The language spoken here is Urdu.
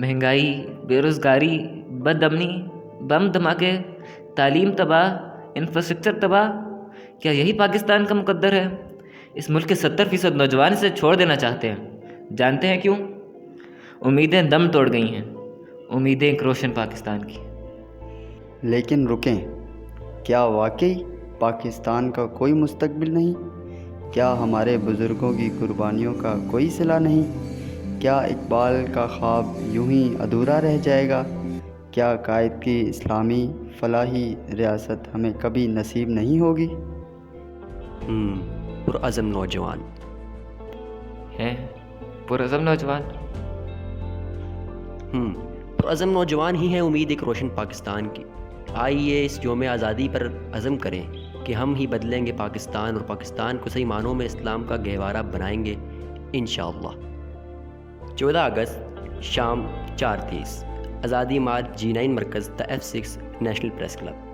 مہنگائی، بے روزگاری، بد امنی، بم دھماکے، تعلیم تباہ، انفراسٹرکچر تباہ، کیا یہی پاکستان کا مقدر ہے؟ اس ملک کے 70% نوجوان اسے چھوڑ دینا چاہتے ہیں۔ جانتے ہیں کیوں؟ امیدیں دم توڑ گئی ہیں، امیدیں ایک روشن پاکستان کی۔ لیکن رکیں، کیا واقعی پاکستان کا کوئی مستقبل نہیں؟ کیا ہمارے بزرگوں کی قربانیوں کا کوئی صلہ نہیں؟ کیا اقبال کا خواب یوں ہی ادھورا رہ جائے گا؟ کیا قائد کی اسلامی فلاحی ریاست ہمیں کبھی نصیب نہیں ہوگی؟ پرعزم نوجوان ہیں پرعزم نوجوان۔ پرعزم نوجوان ہی ہیں امید ایک روشن پاکستان کی۔ آئیے اس یوم آزادی پر عزم کریں کہ ہم ہی بدلیں گے پاکستان، اور پاکستان کو صحیح معنوں میں اسلام کا گہوارہ بنائیں گے انشاءاللہ۔ 14 اگست شام 4:30 آزادی مارچ G9 مرکز The F6 national press club.